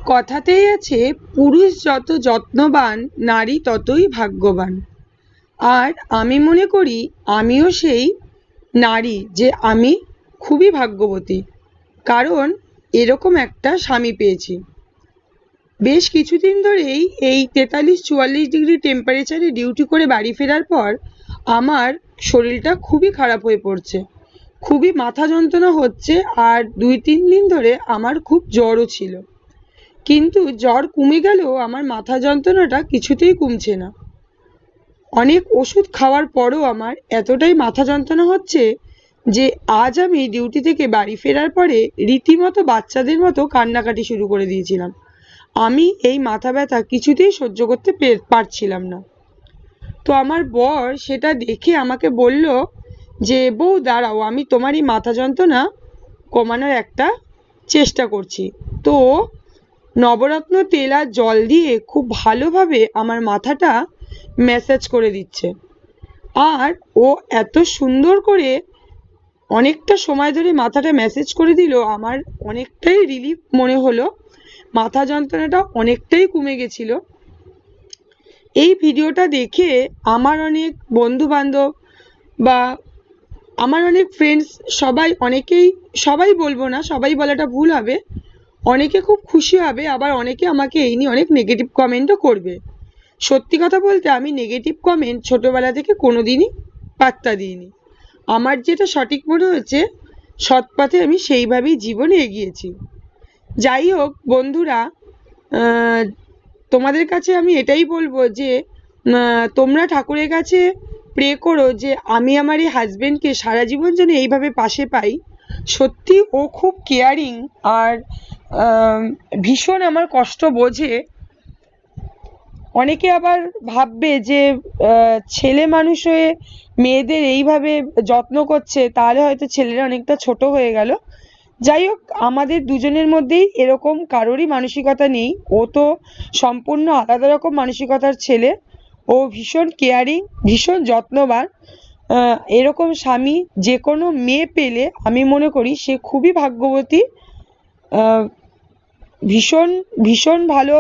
কথাতেই আছে, পুরুষ যত যত্নবান নারী ততই ভাগ্যবান। আর আমি মনে করি আমিও সেই নারী, যে আমি খুবই ভাগ্যবতী, কারণ এরকম একটা স্বামী পেয়েছি। বেশ কিছুদিন ধরেই এই 43-44 ডিগ্রি টেম্পারেচারে ডিউটি করে বাড়ি ফেরার পর আমার শরীরটা খুবই খারাপ হয়ে পড়ছে, খুবই মাথা যন্ত্রণা হচ্ছে। আর 2-3 দিন ধরে আমার খুব জ্বরও ছিল, কিন্তু জ্বর কমে গেলেও আমার মাথা যন্ত্রণাটা কিছুতেই কমছে না। অনেক ওষুধ খাওয়ার পরও আমার এতটাই মাথা যন্ত্রণা হচ্ছে যে আজ আমি ডিউটি থেকে বাড়ি ফেরার পরে রীতিমতো বাচ্চাদের মতো কান্নাকাটি শুরু করে দিয়েছিলাম। আমি এই মাথা ব্যথা কিছুতেই সহ্য করতে পারছিলাম না। তো আমার বর সেটা দেখে আমাকে বলল যে, বউ দাঁড়াও, আমি তোমার এই মাথা যন্ত্রণা কমানোর একটা চেষ্টা করছি। তো নবরত্ন তেল আর জল দিয়ে খুব ভালোভাবে আমার মাথাটা ম্যাসাজ করে দিচ্ছে। আর ও এত সুন্দর করে অনেকটা সময় ধরে মাথাটা ম্যাসাজ করে দিল, আমার অনেকটাই রিলিফ মনে হলো, মাথা যন্ত্রণাটা অনেকটাই কমে গেছিল। এই ভিডিওটা দেখে আমার অনেক বন্ধু বান্ধব বা আমার অনেক ফ্রেন্ডস সবাই বলবো না, সবাই বলাটা ভুল হবে, অনেকে খুব খুশি হবে, আবার অনেকে আমাকে এই নিয়ে অনেক নেগেটিভ কমেন্টও করবে। সত্যি কথা বলতে আমি নেগেটিভ কমেন্ট ছোটবেলা থেকে কোনোদিনই পাত্তা দিইনি। আমার যেটা সঠিক মনে হয়েছে, সৎ পথে আমি সেইভাবেই জীবনে এগিয়েছি। যাই হোক বন্ধুরা, তোমাদের কাছে আমি এটাই বলবো যে তোমরা ঠাকুরের কাছে প্রে করো যে আমি আমার এই হাজবেন্ডকে সারা জীবন যেন এইভাবে পাশে পাই। সত্যি ও খুব কেয়ারিং আর ভীষণ আমার কষ্ট বোঝে। অনেকে আবার ভাববে যে ছেলে মানুষ হয়ে মেয়েদের এইভাবে যত্ন করছে, তাহলে হয়তো ছেলেরা অনেকটা ছোট হয়ে গেল। যাই হোক, আমাদের দুজনের মধ্যেই এরকম কারোরই মানসিকতা নেই। ও তো সম্পূর্ণ আলাদা রকম মানসিকতার ছেলে। ও ভীষণ কেয়ারিং, ভীষণ যত্নবান। এরকম স্বামী যে কোনো মেয়ে পেলে আমি মনে করি সে খুবই ভাগ্যবতী। ভীষণ ভীষণ ভালো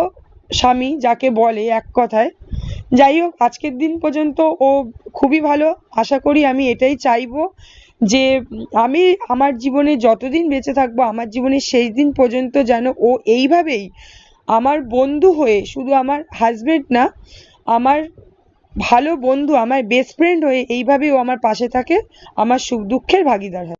স্বামী যাকে বলে এক কথায়। যাই হোক, আজকের দিন পর্যন্ত ও খুবই ভালো। আশা করি, আমি এটাই চাইবো যে আমি আমার জীবনে যতদিন বেঁচে থাকবো, আমার জীবনের শেষ দিন পর্যন্ত যেন ও এইভাবেই আমার বন্ধু হয়ে, শুধু আমার হাজবেন্ড না, আমার ভালো বন্ধু, আমার বেস্ট ফ্রেন্ড হয়ে এইভাবেই ও আমার পাশে থাকে, আমার সুখ দুঃখের ভাগিদার হয়।